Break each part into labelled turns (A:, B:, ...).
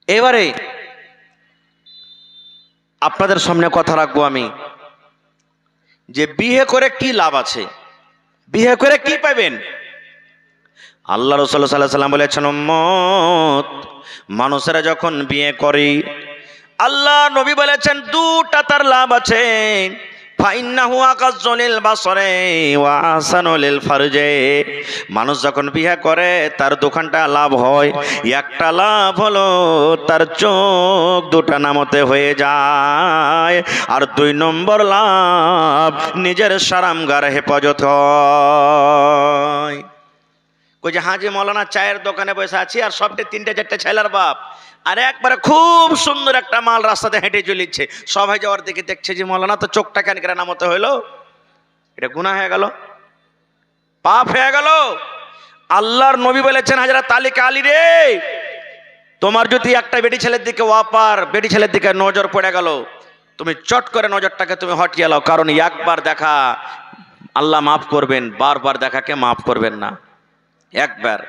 A: এবারে আপনাদের সামনে কথা রাখবো আমি, যে বিয়ে করে কি লাভ আছে, বিয়ে করে কি পাবেন। আল্লাহ রাসূল সাল্লাল্লাহু আলাইহি ওয়াসাল্লাম বলেছেন, উম্মত মানুষেরা যখন বিয়ে করে, আল্লাহ নবী বলেছেন দুটা তার লাভ আছে। ফাইন্নাহু আকাজ্জু লিল বাসরে ওয়া আহসানু লিল ফারজে। মানুষ যখন বিয়ে করে তার দুখানটা লাভ হয়। একটা লাভ হলো তার চোখ দুটা নামতে হয়ে যায়, আর 2 নম্বর লাভ নিজের সারামগার হেফাজত হয়। কই যে হাজি মৌলানা চায়ের দোকানে বসে আছি আর সবটা 3টে 4টে ছেলের বাপ, আর একবারে খুব সুন্দর একটা মাল রাস্তাতে হেঁটে চলেছে, সবাই যাওয়ার দিকে দেখছে যে মৌলানা তো চোখটা কেন করে নামতে হইলো, এটা গুনাহ হয়ে গেল, পাপ হয়ে গেল। আল্লাহর নবী বলেছেন, হযরত আলী আলী রে, তোমার যদি একটা বেটি ছেলের দিকে ওয়াপার বেটি ছেলের দিকে নজর পড়ে গেল, তুমি চট করে নজরটাকে তুমি হটিয়ে লাও, কারণ একবার দেখা আল্লাহ মাফ করবেন, বারবার দেখাকে মাফ করবেন না। একবার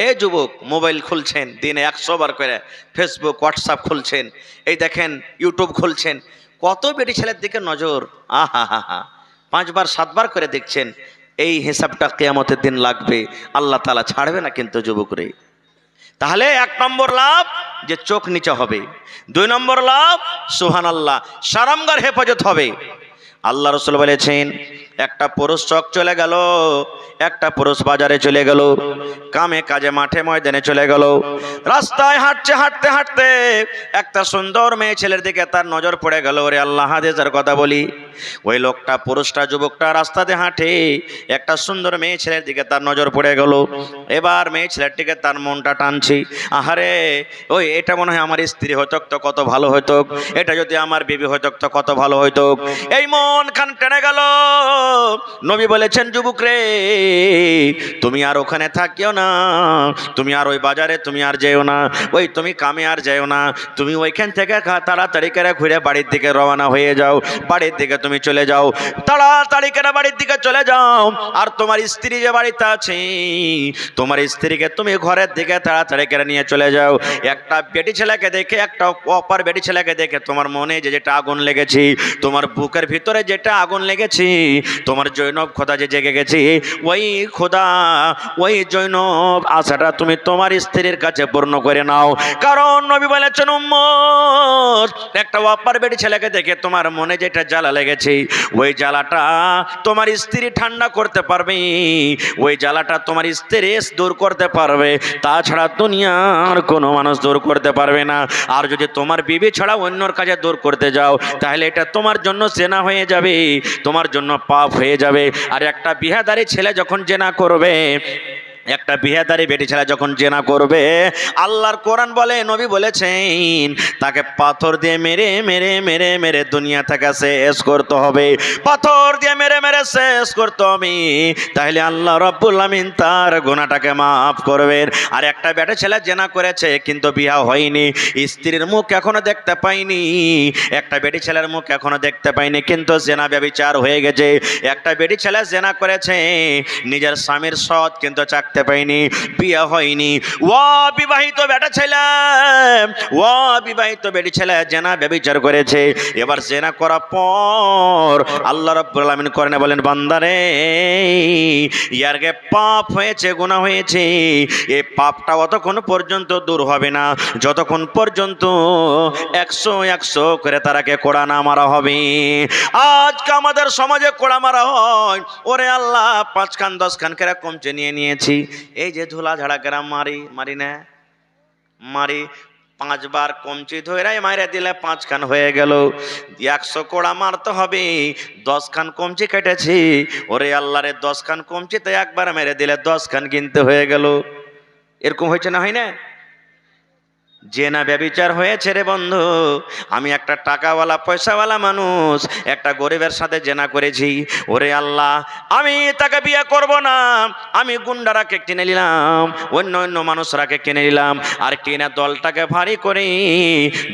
A: এই যুবক মোবাইল খুলছেন দিনে 100 বার করে, ফেসবুক হোয়াটসঅ্যাপ খুলছেন, এই দেখেন ইউটিউব খুলছেন, কত বেটি ছেলের দিকে নজর, আহা হা হা, 5 বার 7 বার করে দেখছেন। এই হিসাবটা কিয়ামতের দিন লাগবে, আল্লাহ তাআলা ছাড়বে না কিন্তু যুবক রে। তাহলে 1 নম্বর লাভ যে চোখ নিচে হবে, 2 নম্বর লাভ সুবহানাল্লাহ সারামগার হেফাজত হবে। আল্লাহ রাসূল বলেছেন, একটা পুরুষ চক চলে গেল, একটা পুরুষ বাজারে চলে গেল, কামে কাজে মাঠে ময়দানে চলে গেল, রাস্তায় হাঁটতে হাঁটতে হাঁটতে একটা সুন্দর মেয়ে ছেলের দিকে তার নজর পড়ে গেল। ওরে আল্লাহ, হাদিসের কথা বলি, ওই লোকটা পুরুষটা যুবকটা রাস্তাতে হাঁটে, একটা সুন্দর মেয়ে ছেলের দিকে তার নজর পড়ে গেল। এবার মেয়ে ছেলেটিকে তার মনটা টানছি, আহারে ওই এটা মনে হয় আমার স্ত্রী হতো তো কত ভালো হতো, এটা যদি আমার বিবি হতো তো কত ভালো হতো, এই মন খান টেনে গেল। নবী বলেছেন, যুবক রে, তুমি আর ওখানে থাকিও না, তুমি আর ওই বাজারে তুমি আর যেও না, ওই তুমি কামে আর যেও না, তুমি ওইখান থেকে তাড়াতাড়ি করে ঘুরে বাড়ির দিকে রওনা হয়ে যাও, বাড়ির দিকে তুমি চলে যাও, তাড়াতাড়ি করে বাড়ির দিকে চলে যাও। আর তোমার স্ত্রী যে বাড়িতে আছে, তোমার স্ত্রীকে তুমি ঘরের দিকে তাড়াতাড়ি করে নিয়ে চলে যাও। একটা বেটি ছেলেকে দেখে, একটা অপর বেটি ছেলেকে দেখে তোমার মনে যেটা আগুন লেগেছে, তোমার বুকের ভিতরে যেটা আগুন লেগেছে, তোমার জৈনব খোদা যে জেগে গেছে, ওই খোদা ওই জৈনব আশাটা তুমি তোমার স্ত্রীর কাছে পূর্ণ করে নাও। কারণ নবী বলেছেন, উম্মত একটা অপর বেটি ছেলেকে দেখে তোমার মনে যেটা জ্বালা লেগেছে, ওই জ্বালাটা তোমার স্ত্রী ঠান্ডা করতে পারবে, ওই জ্বালাটা তোমার স্ত্রী দূর করতে পারবে, তাছাড়া দুনিয়ার কোনো মানুষ দূর করতে পারবে না। আর যদি তোমার বিবি ছাড়া অন্যর কাছে দূর করতে যাও, তাহলে এটা তোমার জন্য জেনা হয়ে যাবে, তোমার জন্য পাপ হয়ে যাবে। আর একটা বিহাদারি ছেলে যখন জেনা করবে, একটা বিহাদারি বেটি ছেলে যখন জেনা করবে, আল্লাহর কোরআন বলে, নবী বলেছেন, তাকে পাথর দিয়ে মেরে মেরে মেরে মেরে দুনিয়া থেকে শেষ করতে হবে, পাথর দিয়ে মেরে মেরে শেষ করতে হবে, তাহলে আল্লাহ রাব্বুল আমিন তার গুনাহটাকে মাফ করবেন। আর একটা বেটি ছেলে জেনা করেছে কিন্তু বিয়ে হয়নি, স্ত্রীর মুখ এখনো দেখতে পাইনি, একটা বেটি ছেলের মুখ এখনো দেখতে পাইনি, কিন্তু জেনা ব্যভিচার হয়ে গেছে। একটা বেটি ছেলে জেনা করেছে, নিজের স্বামীর সৎ কিন্তু চাকতে পাইনি, বিয়ে হয়নি। ও বিবাহিত বেটা ছেলে, ও বিবাহিত বেটি ছেলে জেনা ব্যভিচার করেছে, এবার জেনা করার পর আল্লাহ রাব্বুল আলামিন করেন বলেন, বান্দারে ইয়ারকে পাপ হয়েছে, গুনাহ হয়েছে, এই পাপটা অতক্ষণ পর্যন্ত দূর হবে না যতক্ষণ পর্যন্ত 100 করে তারাকে কোড়া না মারা হবে। আজকে আমাদের সমাজে কোড়া মারা হয়, ওরে আল্লাহ 5 খান 10 খান করে কমচে নিয়ে নিয়েছি, এই যে ধুলা ঝাড়া গ্রাম মারি না, মারি 5 বার কমচি ধরে মাইরে দিলে 5 খান হয়ে গেল, 100 কোড়া মারতে হবে, 10 খান কমচি কেটেছি, ওরে আল্লাহ রে 10 খান কমচিতে একবার মেরে দিলে 10 খান কিনতে হয়ে গেল। এরকম হয়েছে না, হয় না? জেনা ব্যভিচার হয়েছে রে বন্ধু। আমি একটা টাকাওয়ালা পয়সাওয়ালা মানুষ একটা গরিবের সাথে জেনা করেছি, ওরে আল্লাহ আমি তাকে বিয়ে করব না, আমি গুন্ডারাকে কিনে নিলাম, অন্য অন্য মানুষরাকে কিনে নিলাম, আর কিনে দলটাকে ভারী করে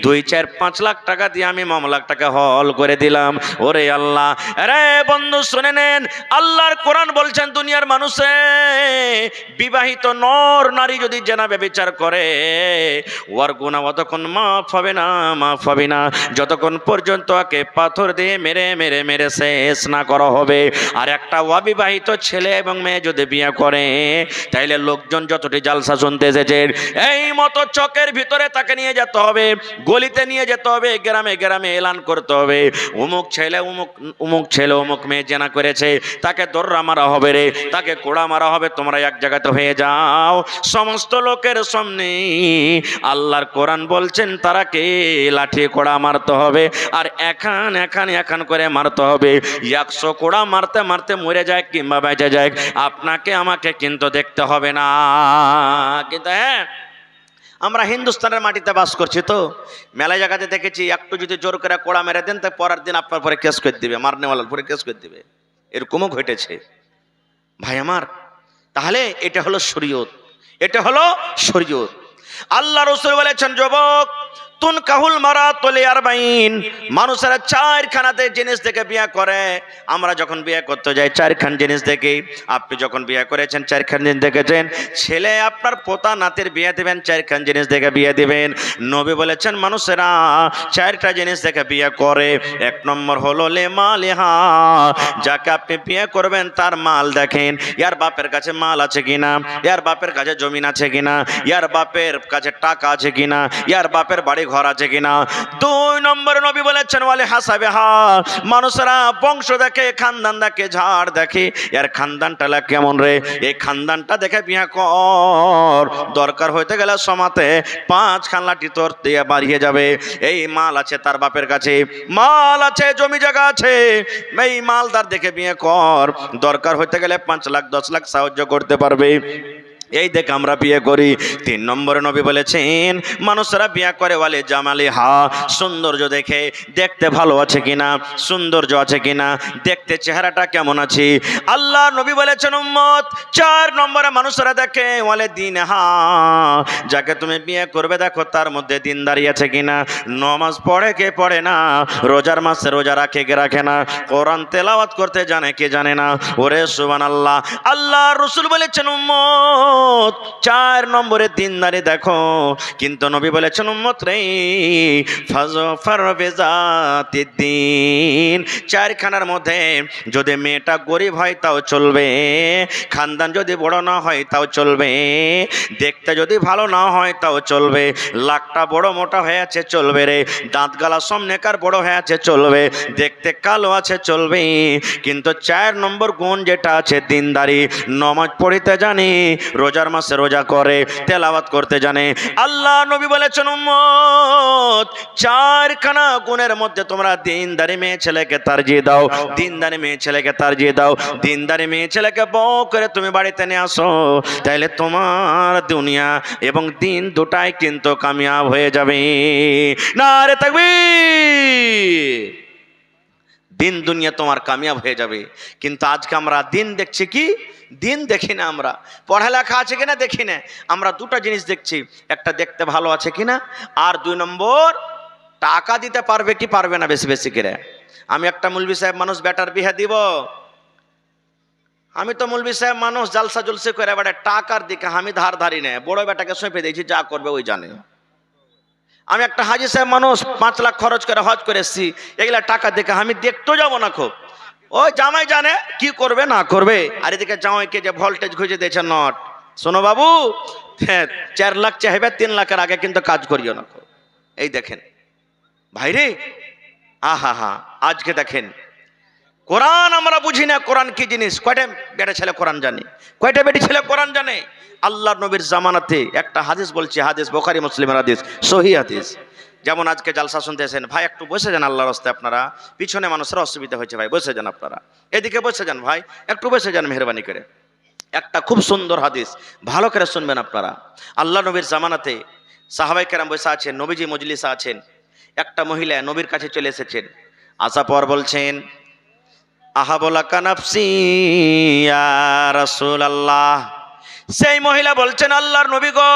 A: 2, 4, 5 লাখ টাকা দিয়ে আমি মামলাটাকে হল করে দিলাম। ওরে আল্লাহ, আরে বন্ধু শুনে নেন, আল্লাহর কোরআন বলছেন, দুনিয়ার মানুষে বিবাহিত নর নারী যদি জেনা ব্যভিচার করে, ও ওর গুনাহ অতক্ষণ মাফ হবে না, মাফ হবে না, যতক্ষণ পর্যন্ত ওকে পাথর দিয়ে মেরে মেরে মেরে শেষ না করা হবে। আর একটা অবিবাহিত ছেলে এবং মেয়ে যদি বিয়ে করে, তাইলে লোকজন যতটি জালসা শুনতে এসেছে এই মতো চকের ভিতরে তাকে নিয়ে যেতে হবে, গলিতে নিয়ে যেতে হবে, গ্রামে গ্রামে এলান করতে হবে, অমুক ছেলে অমুক ছেলে অমুক মেয়ে জেনা করেছে, তাকে দর্রা মারা হবে রে, তাকে কোড়া মারা হবে, তোমরা এক জায়গাতে হয়ে যাও সমস্ত লোকের সামনে। আল্লাহর কোরআন বলছেন তারাকে লাঠি কোড়া মারতে হবে, আর এখান করে মারতে হবে। 100 কোড়া মারতে মারতে মরে যায় কিংবা বেঁচে যায়, আপনাকে আমাকে কিন্তু দেখতে হবে না। কিন্তু হ্যাঁ, আমরা হিন্দুস্তানের মাটিতে বাস করছি, তো মেলা জায়গাতে দেখেছি একটু যদি জোর করে কোড়া মেরে দেন, তাই পরের দিন আপনার পরে কেস করে দিবে, মারনেওয়ালার পরে কেস করে দিবে, এরকমও ঘটেছে ভাই আমার। তাহলে এটা হলো শরীয়ত, এটা হলো শরীয়ত। আল্লাহ রাসূল বলেছেন, যুবক তুন কাহুল মারা তোলে আর বাইন, মানুষেরা 4খানাতে জিনিস থেকে বিয়ে করে। আমরা যখন বিয়ে করতে যাই 4খান জিনিস দেখে, আপনি যখন বিয়ে করেছেন 4খান জিনিস দেখেছেন, ছেলে আপনার পোতা নাতির বিয়ে দেবেন 4খান জিনিস দেখে বিয়ে দিবেন। নবী বলেছেন মানুষেরা 4টা জিনিস দেখে বিয়ে করে। 1 নম্বর হলো লে মালিহা, যাকে আপনি বিয়ে করবেন তার মাল দেখেন, ইয়ার বাপের কাছে মাল আছে কিনা, ইয়ার বাপের কাছে জমিন আছে কিনা, ইয়ার বাপের কাছে টাকা আছে কিনা, ইয়ার বাপের বাড়ি ঘর আছে কিনা। 2 নম্বর নবী বলেছেন ওয়ালে হাসাবে হা, মানুষেরা বংশ দেখে, খানদান দেখে, ঝাড় দেখে, এর খানদানটা কেমন রে, এই খানদানটা দেখে বিয়ে কর। দরকার হইতে গেলে সমাতে 5 খান লাঠি তোর দিয়ে বাড়িয়ে যাবে। এই মাল আছে তার বাপের কাছে, মাল আছে, জমি জায়গা আছে, এই মালদার দেখে বিয়ে কর। দরকার হইতে গেলে 5 লাখ 10 লাখ সাহায্য করতে পারবে, এই দেখে আমরা বিয়ে করি। 3 নম্বরে নবী বলেছেন মানুষরা বিয়ে করে ওয়ালে জামালি হা, সৌন্দর্য দেখে, দেখতে ভালো আছে কিনা, সৌন্দর্য আছে কিনা, দেখতে চেহারাটা কেমন আছে। আল্লাহ নবী বলেছেন উম্মত 4 নম্বরে মানুষরা দেখে ওয়ালে দিন হা, যাকে তুমি বিয়ে করবে দেখো তার মধ্যে দিনদারি আছে কিনা, নামাজ পড়ে কে পড়ে না, রোজার মাসে রোজা রাখে কে রাখে না, কোরআন তেলাওয়াত করতে জানে কে জানে না। ওরে সুবহানাল্লাহ, আল্লাহ রাসূল বলেছেন উম্মত 4 নম্বরে দিনদারি দেখো। কিন্তু নবী বলেছেন উম্মত রে ফাজফার বিজাতিদ্দিন, 4খানার মধ্যে যদি মেয়েটা গরিব হয় তাও চলবে, খানদান যদি বড় না হয় তাও চলবে, দেখতে যদি ভালো না হয় তাও চলবে, লাকটা বড় মোটা হয়ে আছে চলবে রে, দাঁত গালা সামনেকার বড় হয়ে আছে চলবে, দেখতে কালো আছে চলবে, কিন্তু 4 নম্বর গুণ যেটা আছে দিনদারি, নামাজ পড়িতে জানে, রোজার মাসে রোজা করে, তেলাওয়াত করতে জানে। আল্লাহ নবী বলেছেন উম্মত 4খানা গুণের মধ্যে তোমরা দিনদারি মেয়ে ছেলেকে তারজিহ দাও, দিনদারি মেয়ে ছেলেকে তারজিহ দাও, দিনদারি মেয়ে ছেলেকে বউ করে তুমি বাড়িতে নিয়ে আসো, তাইলে তোমার দুনিয়া এবং দিন দুটাই কিন্তু কামিয়াব হয়ে যাবে। নারে তাকবীর, দিন দুনিয়া তোমার কামিয়াব হয়ে যাবে। কিন্তু আজকে আমরা দিন দেখছি কি, দিন দেখি না, আমরা পড়ালেখা আছে কিনা দেখি না, আমরা 2টা জিনিস দেখছি, একটা দেখতে ভালো আছে কিনা, আর 2 নম্বর টাকা দিতে পারবে কি পারবে না বেশি বেশি করে। আমি একটা মৌলভী সাহেব মানুষ, বেটার বিয়ে দিব, আমি তো মৌলভী সাহেব মানুষ, জালসা জলসে করে বেটা টাকার দিকে আমি ধার ধারি না, বড় বেটাকে সঁপে দিয়েছি, যা করবে ওই জানে। আমি একটা হাজি সাহেব মানুষ, 5 লাখ খরচ করে হজ করে এসছি, এগুলা টাকা দেখে আমি দেখতেও যাবো না। খুব ওই জামাই জানে কি করবে না করবে, আর এদিকে জামাইকে যে ভোল্টেজ খুঁজে দিয়েছে নট, শোনো বাবু 4 লাখ চাইবে, 3 লাখের আগে কিন্তু কাজ করিও না। এই দেখেন ভাইরে, আহা হা, আজকে দেখেন কোরআন আমরা বুঝি না, কোরআন কি জিনিস। কয়টা বেটা ছেলে কোরআন জানে, কয়টা বেটি ছেলে কোরআন জানে। আল্লাহ নবীর জামানাতে একটা হাদিস বলছি, হাদিস বুখারী মুসলিমের হাদিস, সহিহ হাদিস। যেমন আজকে জালসা শুনতেছেন, ভাই একটু বসে যান আল্লাহর রাস্তায়, আপনারা পিছনে মানুষের অসুবিধা হয়েছে, ভাই বসে যান, আপনারা এদিকে বসে যান, ভাই একটু বসে যান মেহরবানি করে। একটা খুব সুন্দর হাদিস, ভালো করে শুনবেন আপনারা। আল্লাহ নবীর জামানাতে সাহাবায়ে কেরাম বসে আছেন, নবীজি মজলিসে আছেন, একটা মহিলা নবীর কাছে চলে এসেছেন, আসার পর বলছেন আহাবুলাকা নাফসি ইয়া রাসূলুল্লাহ, সেই মহিলা বলছেন, আল্লাহর নবী গো,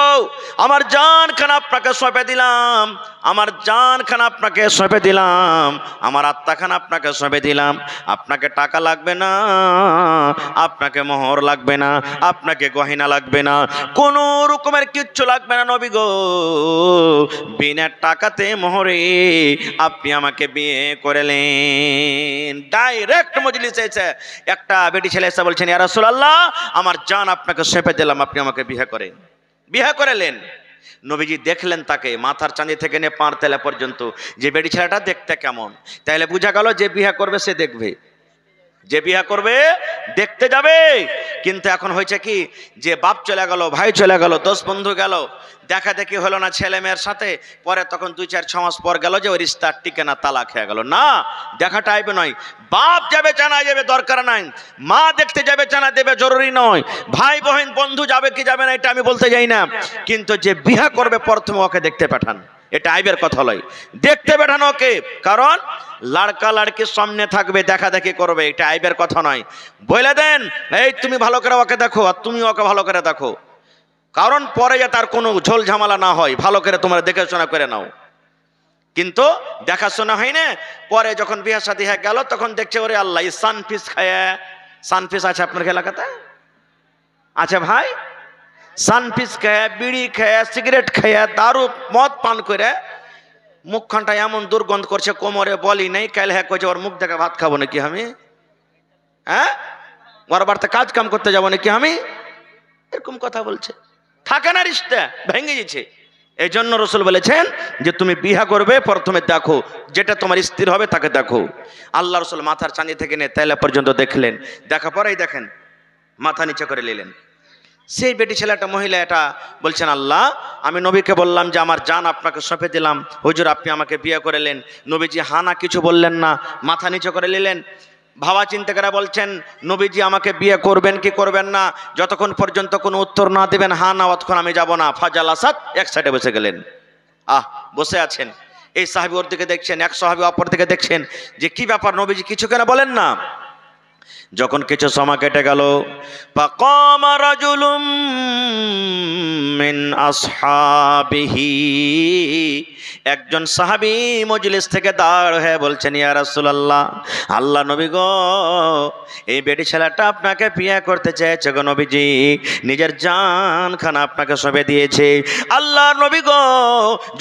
A: আমার জানখানা আপনাকে সঁপে দিলাম, আমার জানখানা আপনাকে সঁপে দিলাম, আমার আত্মাখানা আপনাকে সঁপে দিলাম। আপনাকে টাকা লাগবে না, আপনাকে মোহর লাগবে না, আপনাকে গয়না লাগবে না, কোনো রকমের কিচ্ছু লাগবে না নবী গো। বিনা টাকাতে মোহরে আপনি আমাকে বিয়ে করলেন। ডাইরেক্ট মজলিসে এসে একটা বেটি ছেলে এসে বলছেন, ইয়া রাসূলুল্লাহ, আমার জান আপনাকে সঁপে দিলাম, আপনি আমাকে বিয়ে করেন। বিয়ে করালেন। নবীজি দেখলেন তাকে মাথার চাঁদি থেকে নিয়ে পাঁড় তেলা পর্যন্ত, যে বেটি ছেলেটা দেখতে কেমন। তাইলে বোঝা গেল যে বিয়ে করবে সে দেখবে, যে বিয়ে করবে দেখতে যাবে। কিন্তু এখন হয়েছে কি, যে বাপ চলে গেল, ভাই চলে গেল, দোস্ত বন্ধু গেল, দেখা দেখি হলো না ছেলে মেয়ের সাথে, পরে তখন 2-4-6 মাস পর গেল যে ওই রিস্তা টিকে না, তালাক হয়ে গেল। না, দেখা টাইপে নয়। বাপ যাবে জানা যাবে দরকার নাই, মা দেখতে যাবে জানা দেবে জরুরি নয়, ভাই বোন বন্ধু যাবে কি যাবে না এটা আমি বলতে যাই না, কিন্তু যে বিয়ে করবে প্রথমে ওকে দেখতে পাঠান, এটা আইবের কথা লয়। দেখতে পাঠানো ওকে, কারণ লড়কা লড়কির সামনে থাকবে, দেখা দেখি করবে, এটা আইবের কথা নয়। বলে দেন, এই তুমি ভালো করে ওকে দেখো আর তুমি ওকে ভালো করে দেখো, কারণ পরে যে তার কোনো ঝোল ঝামেলা না হয়, ভালো করে তোমরা দেখাশোনা করে নাও। কিন্তু দেখাশোনা হয় না, পরে যখন বিয়ে শাদী হয়ে গেল তখন দেখছে ওরে আল্লাহ, সানফিস খায়। সানফিস আছে আপনার এলাকাতে? আচ্ছা ভাই, সানফিস খায়, বিড়ি খায়, সিগারেট খায়, দারু মদ পান করে মুখখানটা এমন দুর্গন্ধ করছে, কোমরে বলি নেই, কাল হ্যাঁ কইছে ওর মুখ দেখে ভাত খাবো নাকি আমি, হ্যাঁ ওর বাড়িতে কাজ কাম করতে যাবো নাকি আমি, এরকম কথা বলছে। থাকে না, রিশতা ভেঙে গেছে। এই জন্য রসুল বলেছেন যে তুমি বিহা করবে প্রথমে দেখো, যেটা তোমার স্ত্রী হবে তাকে দেখো। আল্লাহ রসুল মাথার চাঁদি থেকে নিয়ে তেলা পর্যন্ত দেখলেন, দেখা পরেই দেখেন মাথা নিচে করে নিলেন। সেই বেটি ছেলেটা মহিলা এটা বলছেন, আল্লাহ আমি নবীকে বললাম যে আমার জান আপনাকে সঁপে দিলাম, হুজুর আপনি আমাকে বিয়ে করলেন। নবীজি হানা কিছু বললেন না, মাথা নিচে করে নিলেন। ভাবা চিন্তা করে বলছেন, নবীজি আমাকে বিয়ে করবেন কি করবেন না, যতক্ষণ পর্যন্ত কোনো উত্তর না দেবেন হা না, অতক্ষণ আমি যাব না। ফাজাল আসাদ এক সাইডে বসে গেলেন। বসে আছেন, এই সাহাবী ওর দিকে দেখছেন, এক সাহাবী অপর দিকে দেখছেন যে কি ব্যাপার, নবীজি কিছু কেন বলেন না। যখন কিছু সময় কেটে গেল, ফাকামা রাজুলুম মিন আসহাবিহি, একজন সাহাবী মজলিস থেকে দাঁড় হয়ে বলছেন, ইয়া রাসূলুল্লাহ, আল্লাহ নবী গো, এই বেটি ছেলেটা আপনাকে বিয়ে করতে চেয়েছে গো নবীজি, নিজের জানখানা আপনাকে সঁপে দিয়েছে। আল্লাহ নবী গো,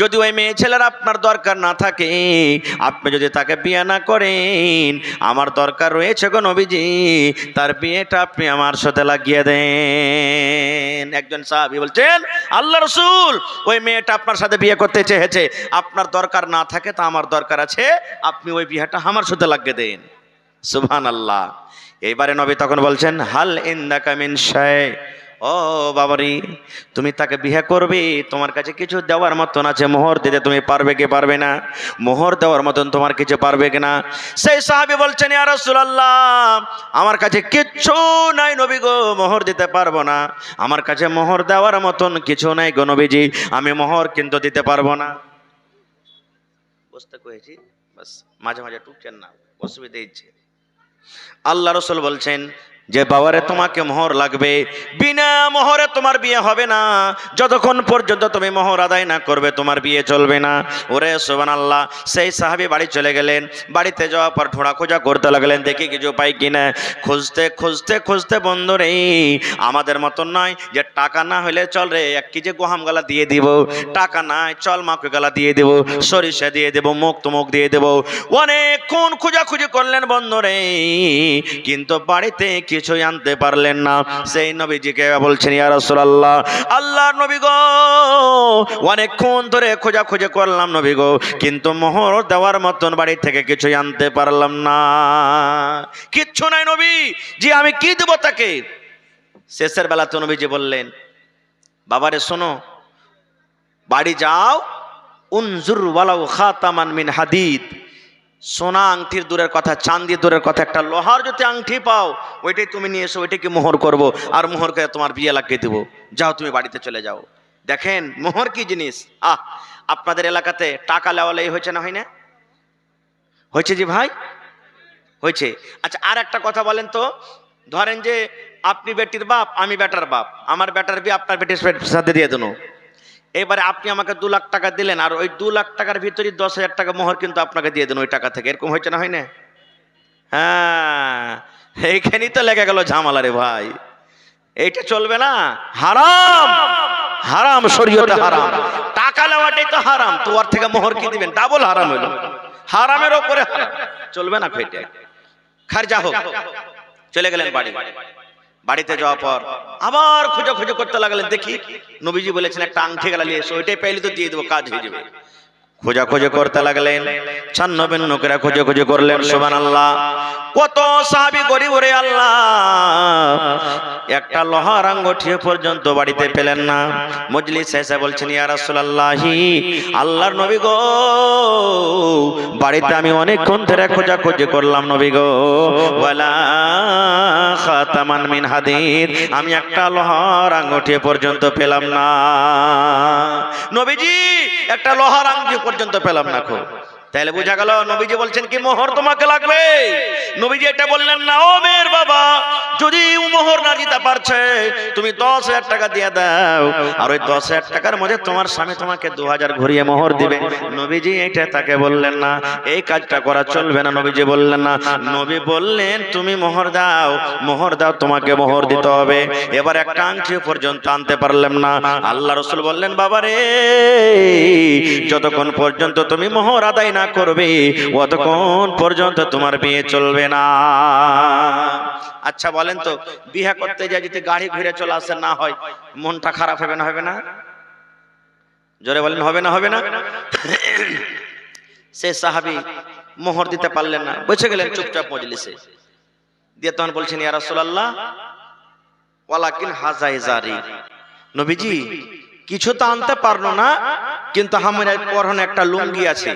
A: যদি ওই মেয়ে ছেলের আপনার দরকার না থাকে, আপনি যদি তাকে বিয়ে না করেন, আমার দরকার রয়েছে গো নবীজি, তার বিয়েটা আপনি আমার সাথে লাগিয়ে দেন। একজন সাহাবী বলছেন, আল্লাহ রাসূল, ওই মেয়েটা আপনার সাথে বিয়ে করতে চেয়েছে, আপনার দরকার না থাকে তা আমার দরকার আছে, আপনি ওই বিয়েটা আমার সাথে লাগিয়ে দেন। সুবহানাল্লাহ। এইবারে নবী তখন বলছেন, হাল ইনদাকা মিন শাই, ও বাবারি, তুমি তাকে বিয়ে করবে, তোমার কাছে কিছু দেওয়ার মতন আছে, মোহর দিতে তুমি পারবে কি পারবে না, মোহর দেওয়ার মতন তোমার কিছু পারবে কিনা। সেই সাহাবী বলছেন, ইয়া রাসূলুল্লাহ, আমার কাছে কিচ্ছু নাই নবী গো, মোহর দিতে পারবো না, আমার কাছে মোহর দেওয়ার মতন কিছু নাই গো নবীজি, আমি মোহর কিন্তু দিতে পারবো না। বুঝতে কয়েছি, বাস মাঝে মাঝে টুকছেন না, অসুবিধা ইচ্ছে। আল্লাহ রসুল বলছেন যে বাবারে, তোমাকে মোহর লাগবে, বিনা মোহরে তোমার বিয়ে হবে না, যতক্ষণ পর্যন্ত তুমি মোহর আদায় না করবে তোমার বিয়ে চলবে না। ওরে সুবহানাল্লাহ। সেই সাহাবী বাড়ি চলে গেলেন, বাড়িতে যাওয়ার পর ঢোঁড়া খোঁজা করতে লাগলেন, দেখি কিছু পাই কিনা। খুঁজতে খুঁজতে খুঁজতে বন্ধু রে, আমাদের মতন নয় যে টাকা না হলে চল রে 1 কেজি গহম গালা দিয়ে দিব, টাকা নাই চল মাকে গালা দিয়ে দেব, সরিষা দিয়ে দেব, মুখ তুমুক দিয়ে দেব। অনেকক্ষণ খোঁজাখুঁজি করলেন বন্ধু রে, কিন্তু বাড়িতে কিছুই আনতে পারলেন না। সেই নবীজিকে বলছেন, ইয়া রাসূলুল্লাহ, আল্লাহর নবী গো, অনেকক্ষণ ধরে খোঁজাখুঁজি করলাম নবী গো, কিন্তু মোহর দেওয়ার মতন বাড়ি থেকে কিছুই আনতে পারলাম না, কিচ্ছু নাই নবী জি, আমি কি দেব তাকে। শেষের বেলাতে নবীজি বললেন, বাবারে শোনো, বাড়ি যাও, উনজুর ওয়ালাউ খাতামান মিন হাদিদ, সোনা আংটির দূরের কথা, চাঁদি দূরের কথা, একটা লোহার যদি আংটি পাও ওইটাই তুমি নিয়ে এসো, ওইটাকে মোহর করব, আর মোহর করে তোমার বিয়ে লাগিয়ে দেবো, যাও তুমি বাড়িতে চলে যাও। দেখেন মোহর কি জিনিস। আপনাদের এলাকাতে টাকা লেওয়ালেই হয়েছে না, হয় না? হয়েছে জি ভাই, হয়েছে। আচ্ছা আর একটা কথা বলেন তো, ধরেন যে আপনি বেটির বাপ, আমি বেটার বাপ, আমার বেটার বিয়ে আপনার বেটির সাথে দিয়ে দেবো। এবারে আপনি আমাকে 2 লাখ টাকা দিলেন, আর ওই 2 লাখ টাকার ভিতরে 10,000 টাকা মোহর কিন্তু আপনাকে দিয়ে দেন ওই টাকা থেকে। এরকম হয়েছে না, হয় না? হ্যাঁ, এইখানেই তো লেগে গেল ঝামেলা রে ভাই। এইটা চলবে না, হারাম, হারাম, শরীয়তে হারাম। টাকা নেওয়াটাই তো হারাম, তো ওর থেকে মোহর কি দিবেন? ডাবল হারাম হলো, হারামের ওপরে হারাম। চলবে না ফেটে। খারজা হোক। চলে গেলেন বাড়ি। বাড়িতে যাওয়ার পর আবার খুঁজে করতে লাগলেন, দেখি নবীজি বলেছেন একটা আংটি গেলা নিয়ে এসো, ওইটাই পাইলে তো দিয়ে দেবো, কাজ হয়ে যাবে। খোঁজাখুঁজি করতে লাগলেন, ছান্ন করে খোঁজাখুঁজি করলেন। সুবহানাল্লাহ, কত সাহাবী গরিব রে আল্লাহ, একটা লোহার আঙ্গুঠি পর্যন্ত বাড়িতে পেলেন না। মজলিসে এসে বলছেন, ইয়া রাসূলুল্লাহি, আল্লাহর নবী গো, বাড়িতে আমি অনেকক্ষণ ধরে খোঁজাখুঁজি করলাম নবী গো, ওয়ালা খাতামান মিন হাদিদ, আমি একটা লোহার আঙ্গুঠি পর্যন্ত পেলাম না। নবীজি একটা লোহার আংটি পর্যন্ত পেলাম না। খুব তাহলে বোঝা গেল নবীজি বলছেন কি মোহর তোমাকে লাগবে। নবীজি এটা বললেন না, ও মেয়ের বাবা, যদি মোহর না দিতে পারছে তুমি 10,000 টাকা দিয়ে দাও, আর ওই 10,000 টাকার মধ্যে তোমার স্বামী তোমাকে 2,000 ঘুরিয়ে মোহর দিবে। নবীজি এটা তাকে বললেন না, এই কাজটা করা চলবে না। নবীজি বললেন না, নবী বললেন তুমি মোহর দাও, মোহর দাও, তোমাকে মোহর দিতে হবে। এবার একটা আংটি পর্যন্ত আনতে পারলাম না। আল্লাহ রাসূল বললেন, বাবা রে, যতক্ষণ পর্যন্ত তুমি মোহর আদায় না করবে ততক্ষণ পর্যন্ত তোমার বিয়ে চলবে না। আচ্ছা বলেন তো, বিয়ে করতে যায় যদি গাড়ি ঘুরে চলে আসে না হয়, মনটা খারাপ হবে না? হবে না? জোরে বলেন, হবে না? হবে না? সে সাহাবী মোহর দিতে পারলেন না, বসে গেলেন চুপচাপ মজলিসে। দিয়ে তখন বলছেন, ইয়া রাসূলুল্লাহ, ওয়ালাকিন হাযা ইজারি, নবীজি কিছু তো আনতে পারলো না, কিন্তু আমার পরনে একটা লুঙ্গি আছে,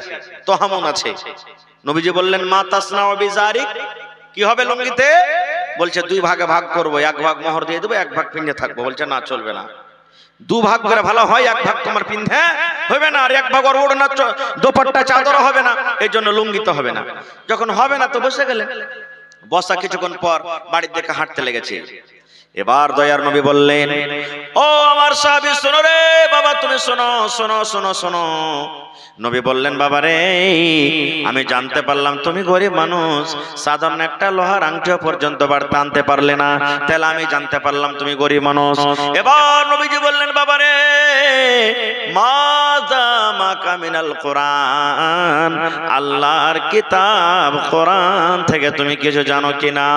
A: তহামন আছে। নবীজি বললেন, মা তাসনাউ বিজারিক, কি হবে লুঙ্গিতে? বলছে 2 ভাগে ভাগ করব, 1 ভাগ মোহর দিয়ে দেবো, 1 ভাগ পিন্ধে থাকবো। বলছে না, চলবে না, 2 ভাগ করে ভালো হয়, 1 ভাগ তোমার পিন্ধে হবে না, আর 1 ভাগ ওর ওড়না দোপাট্টা চাদর হবে না, এই জন্য লুঙ্গি তো হবে না। যখন হবে না তো বসে গেলেন। বসা কিছুক্ষণ পর বাড়ির দিকে হাঁটতে লেগেছে। এবার দয়ার নবী বললেন, ও আমার সাহাবী, শোনো রে বাবা, তুমি শোনো শোনো শোনো শোনো। নবী বললেন, বাবা রে, আমি জানতে পারলাম তুমি গরিব মানুষ, সাধারণ একটা লোহার আংটি পর্যন্ত বাড়তে আনতে পারলে না, তাহলে আমি জানতে পারলাম তুমি গরিব মানুষ। এবার নবীজি বললেন, বাবা রে, মাযা মাকা মিনাল কোরআন, আল্লাহর কিতাব কোরআন থেকে তুমি কিছু জানো কিনা?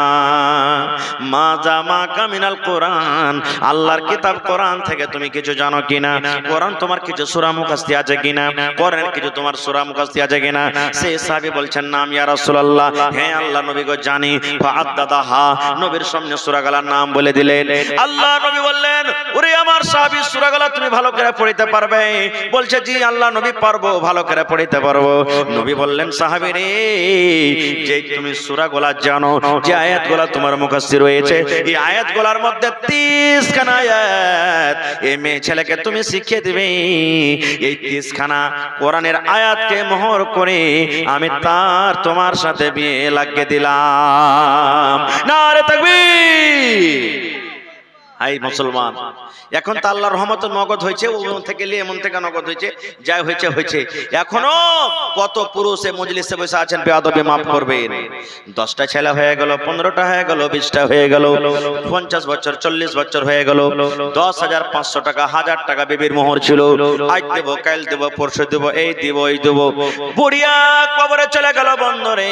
A: মাযা মাকা মিনাল কোরআন, আল্লাহর কিতাব কোরআন থেকে তুমি কিছু জানো কিনা? কোরআন তোমার কিছু সূরা মুখস্থ আছে কিনা? কোরআন কিছু তোমার সূরা মুখস্থ আছে কিনা? সেই সাহাবী বলছেন, নাম ইয়া রাসূলুল্লাহ, হ্যাঁ আল্লাহ নবী গো জানি। ফাআদ্দাদাহা, নবীর সামনে সূরাগুলোর নাম বলে দিলেন। আল্লাহ নবী বললেন, ওরে আমার সাহাবী, সূরাগুলো তুমি ভালো করে পড়তে পারবে? বলছে, জি আল্লাহ নবী পারবো, ভালো করে পড়তে পারবো। নবী বললেন, সাহাবী রে, যে তুমি সূরাগুলো জানো, যে আয়াতগুলো তোমার মুখস্থ রয়েছে, এই আয়াতগুলোর মধ্যে 30 খানা আয়াত এই মেয়ে ছেলেকে তুমি শিখিয়ে দিবে। এই 30 খানা কোরআনের আয়াতকে মোহর করে আমি তোমার সাথে বিয়ে লাগিয়ে দিলাম। নারে তাকবীর। হাই মুসলমান, এখন তো আল্লাহর রহমতে নগদ হয়েছে, ওমন থেকে এমন থেকে নগদ হয়েছে, যাই হয়েছে হয়েছে। এখনো কত পুরুষ এই মজলিসে বসে আছেন, বেয়াদবি মাফ করবেন। 10টা ছেলে হয়ে গেল, 15টা হয়ে গেল, 20টা হয়ে গেল, 50 বছর 40 বছর হয়ে গেল, 10,500 টাকা 1000 টাকা বেবির মোহর ছিল, আজ দেবো, কাল দেবো, পরশু দেবো, এই দেবো এই দেবো। বুড়িয়া কবরে চলে গেল বন্ধরে,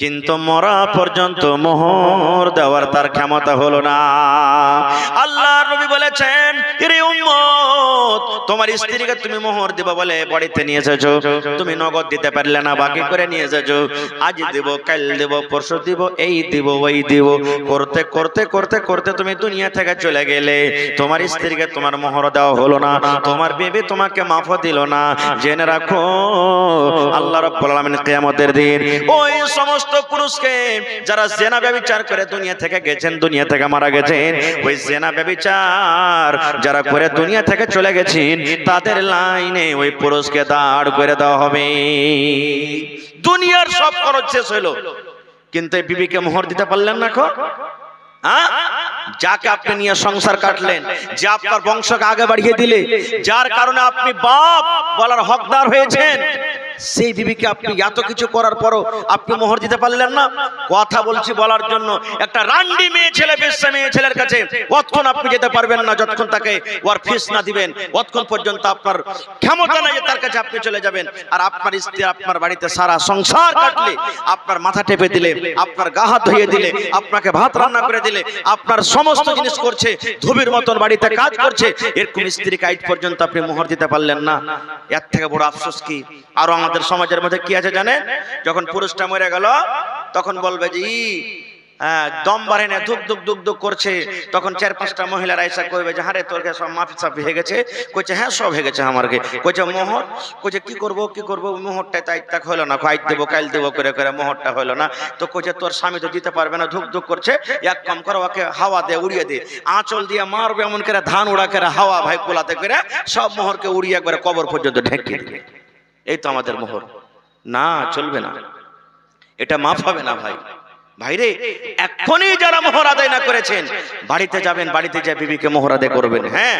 A: কিন্তু মরা পর্যন্ত মোহর দেওয়ার তার ক্ষমতা হলো না। আল্লাহর নবী বলেছেন, এরে উম্মত, তোমার স্ত্রীকে তুমি মোহর দিবা বলে বাড়িতে নিয়ে এসেছো, তুমি নগদ দিতে পারলে না, বাকি করে নিয়ে এসেছো। আজ দেব, কাল দেব, পরশু দেব, এই দেব ওই দেব, করতে করতে করতে করতে তুমি দুনিয়া থেকে চলে গেলে, তোমার স্ত্রীকে তোমার মোহর দেওয়া হলো না, তোমার বিবি তোমাকে মাফ দিল না। জেনে রাখো, আল্লাহ রাব্বুল আলামিন কিয়ামতের দিন ওই সমস্ত পুরুষকে যারা জিনা ব্যভিচার করে দুনিয়া থেকে গেছেন, দুনিয়া থেকে মারা গেছেন, ওই জিনা ব্যভিচার যারা করে দুনিয়া থেকে চলে গেছেন, তাদের লাইনে ওই পুরুষকে দাঁড় করে দেওয়া হবে। দুনিয়ার সব খরচ শেষ হলো, কিন্তু এই বিবিকে মোহর দিতে পারলেন না এখন। যাকে আপনি নিয়ে সংসার কাটলেন, যে আপনার বংশকে আগে বাড়িয়ে দিলে, যার কারণে আপনি বাপ বলার হকদার হয়েছেন, সেই বিবিকে আপনি এত কিছু করার পরও আপনি মোহর দিতে পারলেন না। কথা বলছি বলার জন্য, একটা রান্ডি মেয়ে ছেলে, বেশ্যা মেয়ে ছেলের কাছে অতক্ষণ আপনি যেতে পারবেন না যতক্ষণ তাকে ওর ফিস না দিবেন, অতক্ষণ পর্যন্ত আপনার ক্ষমতা নাই যে তার কাছে আপনি চলে যাবেন। আর আপনার স্ত্রী আপনার বাড়িতে সারা সংসার কাটলে, আপনার মাথা টেপে দিলে, আপনার গা হাত ধুয়ে দিলে, আপনাকে ভাত রান্না করে দিলে, আপনার সমস্ত জিনিস করছে, ধুবির মতন বাড়িতে কাজ করছে, এরকম স্ত্রীকে আজ পর্যন্ত আপনি মোহর দিতে পারলেন না। এর থেকে বড় আফসোস কি? আর আমাদের সমাজের মধ্যে কি আছে জানেন? যখন পুরুষটা মরে গেল তখন বলবে যে দম বাড়ে না, ধুক ধুক ধুক ধুক করছে, তখন 4-5টা মহিলারা এসে কইবে যে হারে তোর সব মাফি সাফি হয়ে গেছে। কইছে হ্যাঁ সব হয়ে গেছে আমারকে। কইছে মোহর, কইছে কি করবো মোহরটা তাই তাক হলো না, আজ দেবো কাল দেবো করে করে মোহরটা হলো না। তো কইছে তোর স্বামী তো দিতে পারবে না, ধুক ধুক করছে, এক কাম করো ওকে হাওয়া দে, উড়িয়ে দে, আঁচল দিয়ে মারবে এমন করে ধান উড়া করে হাওয়া ভাই কোলাতে করে সব মোহরকে উড়িয়ে একবারে কবর পর্যন্ত ঢেকে দিবে। এই তো আমাদের মোহর। না, চলবে না, এটা মাফ হবে না ভাই। ভাইরে, এখনই যারা মোহর আদায় না করেছেন বাড়িতে যাবেন, বাড়িতে যা বিবিকে মোহর আদায় করবেন। হ্যাঁ,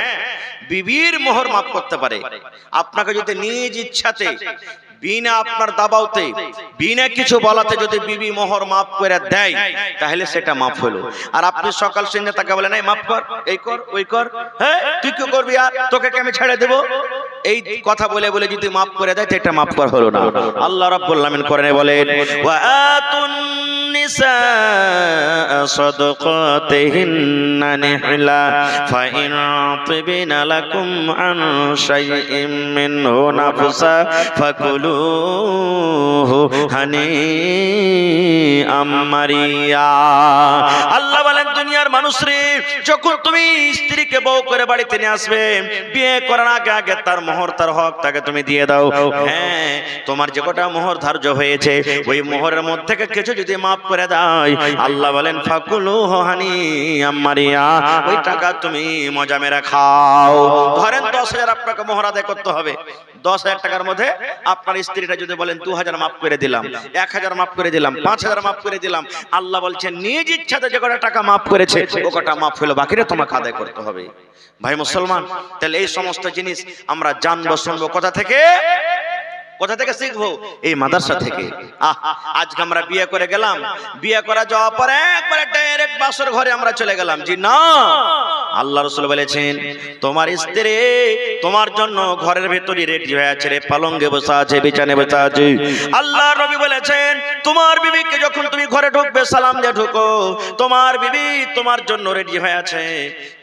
A: বিবির মোহর মাফ করতে পারে। আপনাকে যদি নিজ ইচ্ছাতে, বিনা আপনার দাবাওতে, বিনা কিছু বলাতে যদি বিবি মোহর মাফ করে দেয় তাহলে সেটা মাফ হলো। আর আপনি সকাল সন্ধ্যা তাকে বলেন এই মাফ কর, এই কর, ওই কর, হ্যাঁ তুই কি করবি, আর তোকে কি আমি ছেড়ে দেবো, এই কথা বলে বলে যদি মাফ করে দেয় তো এটা মাফ করা হলো না। আল্লাহ রাব্বুল আলামিন কোরআনে বলেন ওয়া আতুন নিসা সাদাকাতিহিন্না নিহলা ফাইন তিবিনা লাকুম আন শাইইম মিনহু নাফসা ফাকুলুহু হানিআম মারিয়া। আল্লাহ বলেন দুনিয়ার মানুষরে, যখন তুমি স্ত্রীকে বউ করে বাড়িতে নিয়ে আসবে, বিয়ে করার আগে আগে তার মোহর, তার হক তাকে তুমি দিয়ে দাও। হ্যাঁ, তোমার যে কটা মোহর ধার্য হয়েছে ওই মোহরের মধ্যে কিছু যদি মাফ করে দেয়, আল্লাহ বলেন ফাকুলুহু হানিআম মারিয়া, ওই টাকা তুমি মজা মেরে খাও। ধরেন 10,000 আপনাকে মোহর আদায় করতে হবে। 10,000 টাকার মধ্যে আপনার স্ত্রীটা যদি বলেন 2,000 মাফ করে দিলাম, 1,000 মাফ করে দিলাম, 5,000 মাফ করে দিলাম, আল্লাহ বলছেন নিজ ইচ্ছাতে যে কটা টাকা মাফ করেছে ও কটা মাফ হলো, বাকিটা তোমাকে আদায় করতে হবে। ভাই মুসলমান, তাহলে এই সমস্ত জিনিস আমরা জানবো, শুনবো কোথা থেকে? কোথা থেকে শিখবো? এই মাদ্রাসা থেকে। আজকে আমরা বিয়ে করে গেলাম, বিয়ে করা যাওয়ার পরে একবারে ডাইরেক্ট বাসর ঘরে আমরা চলে গেলাম। জি না, আল্লাহ রাসূল বলেছেন তোমার স্ত্রী তোমার জন্য ঘরের ভেতরে রেডি হয়ে আছে, রে পালঙ্গে বসা আছে, বিছানায় বসা আছে। আল্লাহ নবী বলেছেন তোমার বিবিকে যখন তুমি ঘরে ঢুকবে সালাম দিয়ে ঢুকো, তোমার বিবি তোমার জন্য রেডি হয়ে আছে,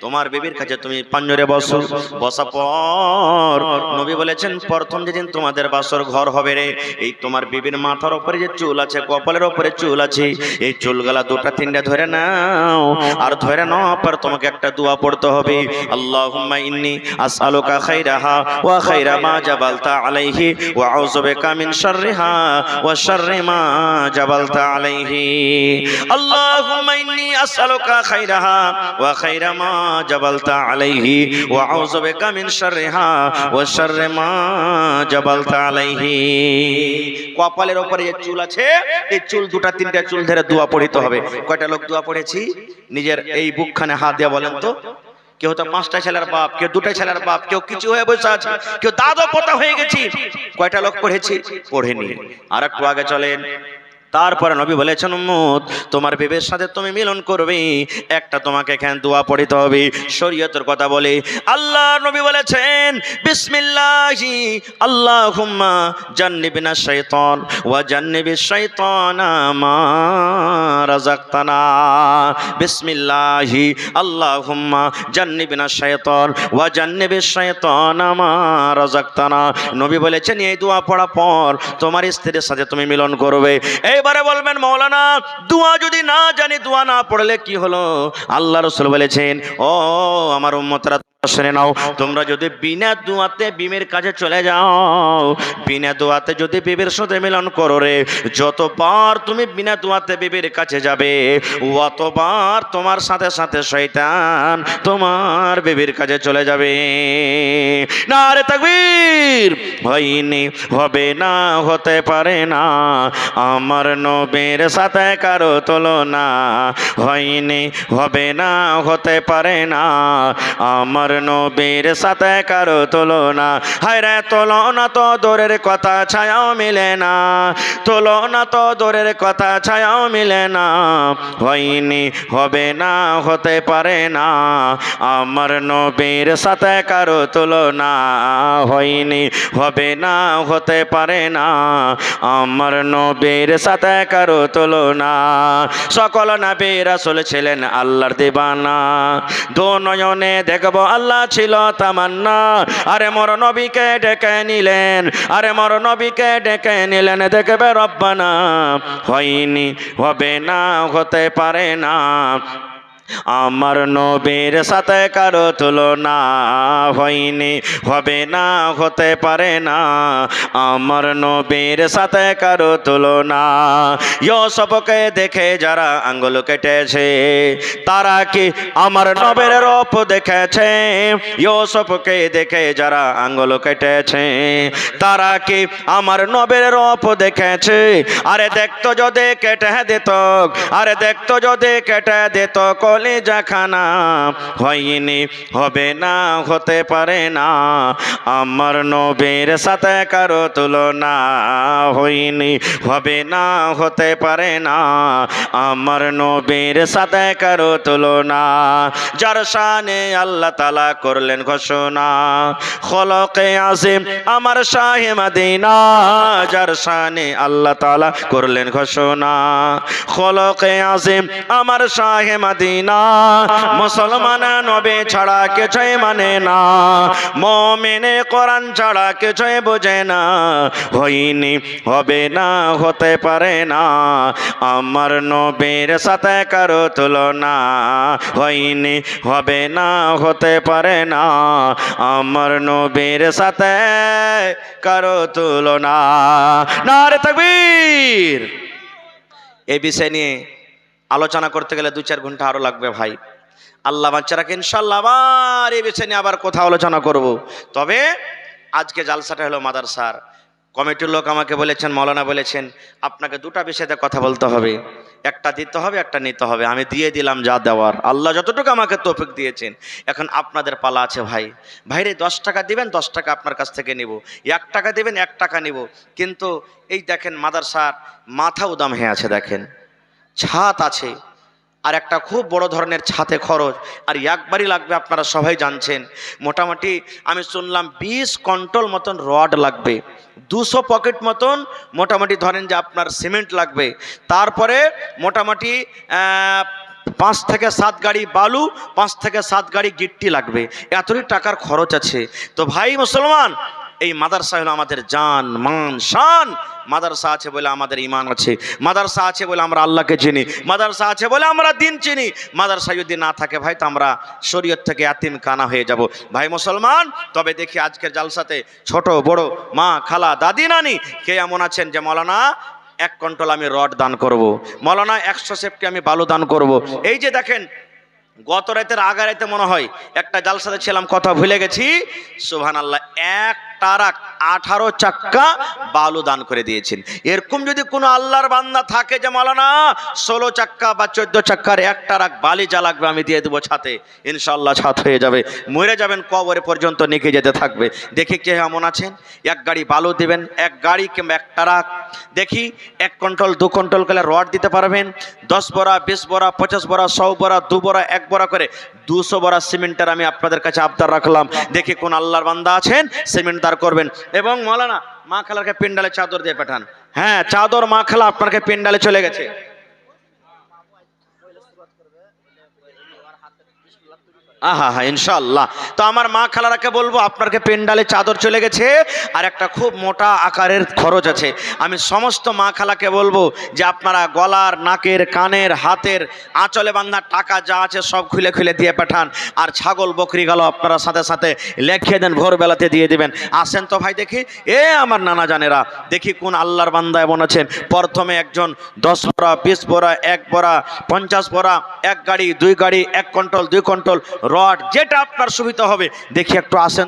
A: তোমার বিবির কাছে তুমি পাঞ্জরে বসো। বসা পর নবী বলেছেন প্রথম যেদিন তোমাদের বাসর ঘর হবে রে, এই তোমার বিবির মাথার উপরে যে চুল আছে, কপালের উপরে চুল আছে, এই চুলগুলা 2-3টা ধরে নাও, আর ধরে নাও পর তোমাকে একটা দোয়া পড়তে হবে। আল্লাহুম্মা ইন্নী আসআলুকা খাইরাহা ওয়া খাইরা মা জাবালতা আলাইহি ওয়া আউযু বিকা মিন শাররিহা ওয়া শাররি মা জাবালতা আলাইহি। আল্লাহুম্মা ইন্নী আসআলুকা খাইরাহা ওয়া খাইরা মা জাবালতা আলাইহি ওয়া আউযু বিকা মিন শাররিহা ওয়া শাররি মা জাবালতা আলাইহি। কপালের উপরে যে চুল আছে এই চুল 2-3টা চুল ধরে দোয়া পড়তে হবে। কয়টা লোক দোয়া পড়েছি? নিজের এই বুকখানে হাত দিয়ে বলেন তো। কেউ তো 5টা ছেলের বাপ, কেউ 2টা ছেলের বাপ, কেউ কিছু হয়ে বসে আছে, কেউ দাদা পোতা হয়ে গেছি। কয়টা লোক পড়েছি? পড়েনি। আর একটু আগে চলেন। তারপরে নবী বলেছেন উম্মত তোমার বিবির সাথে তুমি মিলন করবে, একটা তোমাকে এখানে দোয়া পড়তে হবে। শরীয়তের কথা বলে আল্লাহ নবী বলেছেন বিসমিল্লাহি আল্লাহুম্মা জান্নিবনা শাইতান ওয়া জান্নিবিশ শাইতানা মা রাযাকতানা। বিসমিল্লাহি আল্লাহুম্মা জান্নিবনা শাইতান ওয়া জান্নিবিশ শাইতানা মা রাযাকতানা। নবী বলেছেন এই দোয়া পড়ার পর তোমার স্ত্রীর সাথে তুমি মিলন করবে। এবারে বলবেন মৌলানা দোয়া যদি না জানি, দোয়া না পড়লে কি হলো? আল্লাহ রাসূল বলেছেন ও আমার উম্মতরা শুনে নাও, তোমরা যদি বিনা দুয়াতে বিবির কাছে চলে যাও, বিনা দুয়াতে যদি বিবির সাথে মিলন করো রে, যতবার তুমি বিনা দুয়াতে বিবির কাছে যাবে, অতবার তোমার সাথে সাথে শয়তান তোমার বিবির কাছে চলে যাবে। নারে তাকবীর! হয়নি, হবে না, হতে পারে না, আমার নবীর সাথে কারো তুলনা। হয়নি, হবে না, হতে পারে না, আমার নবীর সাথে কারো তুলনা। হায় রে তুলনা তো দূরের কথা, ছায়াও মিলে না, তুলনা তো দূরের কথা, ছায়াও মিলে না। হয়নি, হবে না, হতে পারে না, আমার নবীর সাথে কারো তুলনা। হয়নি, হবে না, হতে পারে না, আমার নবীর সাথে কারো তুলনা। সকল নবী রাসূল ছিলেন আল্লাহর দিবানা, দু নয়নে দেখব আল্লাহ ছিল তামান্না। আরে মোর নবীকে ডেকে নিলেন, আরে মোর নবীকে ডেকে নিলেন, দেখবে রব্বানা। হয়নি, হবে না, হতে পারে না, আমার নবীর সাথে কারো তুলনা। হয়নি, হবে না, হতে পারে না, আমার নবীর সাথে কারো তুলনা। ইউসুফকে দেখে যারা আঙ্গুল কেটেছে, তারা কি আমার নবীর রূপ দেখেছে? ইউসুফকে দেখে যারা আঙ্গুল কেটেছে, তারা কি আমার নবীর রূপ দেখেছে? আরে দেখতো যদি কেটে দিত, আরে দেখতো যদি কেটে দিত কলিজাখানা। হয়নি, হবে না, হতে পারে না, আমার নবীর সাথে কারো তুলনা। হয়নি, হবে না, হতে পারে না, আমার নবীর সাথে কারো তুলনা। যার শানে আল্লাহ তাআলা করলেন ঘোষণা, খলকে আজিম আমার শাহে মদিনা। যার শানে আল্লাহ তাআলা করলেন ঘোষণা, খলকে আজিম আমার শাহে মদিনা। মুসলমান নবী ছাড়া কিছুই মানে না, মুমিনে কোরআন ছাড়া কিছুই বোঝে না। হয়নি, হবে না, হতে পারে না, আমার নবীর সাথে কারো তুলনা। হয়নি, হবে না, হতে পারে না, আমার নবীর সাথে কারো তুলনা। নারে তাকবীর! এই বিষয় নিয়ে আলোচনা করতে গেলে 2-4 ঘন্টা আরো লাগবে ভাই। আল্লাহ বাচ্চা রাখে, ইনশাআল্লাহ আবার এই বিষয় নিয়ে আবার কোথাও আলোচনা করব। তবে আজকে জালসাটা হলো মাদ্রাসার কমিটির লোক আমাকে বলেছেন, মাওলানা বলেছেন আপনাকে দুটা বিষয়তে কথা বলতে হবে, একটা দিতে হবে, একটা নিতে হবে। আমি দিয়ে দিলাম যা দেওয়ার, আল্লাহ যতটুকু আমাকে তৌফিক দিয়েছেন। এখন আপনাদের পালা আছে ভাই। ভাইরে 10 টাকা দিবেন, 10 টাকা আপনার কাছ থেকে নিব। 1 টাকা দিবেন, 1 টাকা নিব। কিন্তু এই দেখেন মাদ্রাসার মাথা উদাম হয়ে আছে, দেখেন ছাদ আছে, আর একটা খুব বড় ধরনের ছাতে খরচ, আর একবারই লাগবে, আপনারা সবাই জানছেন। মোটামুটি আমি শুনলাম 20 কুইন্টাল মতন রড লাগবে, 200 পকেট মতন মোটামুটি ধরেন যে আপনার সিমেন্ট লাগবে, তারপরে মোটামুটি 5 থেকে 7 গাড়ি বালু, 5 থেকে 7 গাড়ি গিট্টি লাগবে। এতই টাকার খরচ আছে। তো ভাই মুসলমান, এই মাদ্রাসা হলো আমাদের জান মান শান। মাদ্রাসা আছে বলে আমাদের ঈমান আছে, মাদ্রাসা আছে বলে আমরা আল্লাহকে চিনি, মাদ্রাসা আছে বলে আমরা দিন চিনি। মাদ্রাসা যদি না থাকে ভাই, তো আমরা শরীয়ত থেকে ইয়াতিম কানা হয়ে যাব ভাই মুসলমান। তবে দেখি আজকের জালসাতে ছোট বড়, মা খালা দাদি নানি কে এমন আছেন যে মাওলানা 1 কুইন্টাল আমি রড দান করব, মাওলানা 100 সেফটি আমি বালু দান করব। এই যে দেখেন গত রাতের আগা রাতে মনে হয় একটা জালসাতে ছিলাম, কথা ভুলে গেছি, সুবহানাল্লাহ, 1 ট্রাক 18 চাক্কা বালু দান করে দিয়েছেন। এরকম যদি কোনো আল্লাহর বান্দা থাকে যে মাওলানা 16 চাক্কা বা 14 চাক্কার 1 ট্রাক বালি যা লাগবে আমি দিয়ে দেবো ছাতে, ইনশাআল্লাহ ছাদ হয়ে যাবে, মরে যাবেন কবরে পর্যন্ত নিকে যেতে থাকবে। দেখি কে এমন আছেন 1 গাড়ি বালু দিবেন, 1 গাড়ি কিংবা 1 ট্রাক। দেখি 1 কুইন্টাল 2 কুইন্টাল করে রড দিতে পারবেন, 10 বড়া 20 বড়া 50 বড়া 100 বড়া 2 বড়া 1 বড়া করে 200 বড়া সিমেন্টের আমি আপনাদের কাছে আবদার রাখলাম। দেখি কোন আল্লাহর বান্দা আছেন সিমেন্ট দান করবেন। এবং মাওলানা মা খালাকে পেন্ডালে চাদর দিয়ে পাঠান। হ্যাঁ, চাদর মা খালা আপনাকে পেন্ডালে চলে গেছে। আহা হা, ইনশাআল্লাহ। তো আমার মা খালারাকে বলবো, আপনাকে পেন্ডালে চাদর চলে গেছে আর একটা খুব মোটা আকারের খরচ আছে। আমি সমস্ত মা খালাকে বলবো যে আপনারা গলার, নাকের, কানের, হাতের আঁচলে বাঁধা টাকা যা আছে সব খুলে খুলে দিয়ে পাঠান। আর ছাগল বকরি গেল আপনারা সাথে সাথে লেখিয়ে দেন, ভোরবেলাতে দিয়ে দিবেন। আসেন তো ভাই দেখি, আমার নানা জানেরা, দেখি কোন আল্লাহর বান্দা এমন আছেন। প্রথমে একজন 10 পরা, 20 পরা, 1 পরা, 50 পরা, 1 গাড়ি, 2 গাড়ি, 1 কুইন্টাল, 2 কুইন্টাল রড, যেটা আপনার সুবিধা হবে দেখি একটু আসেন।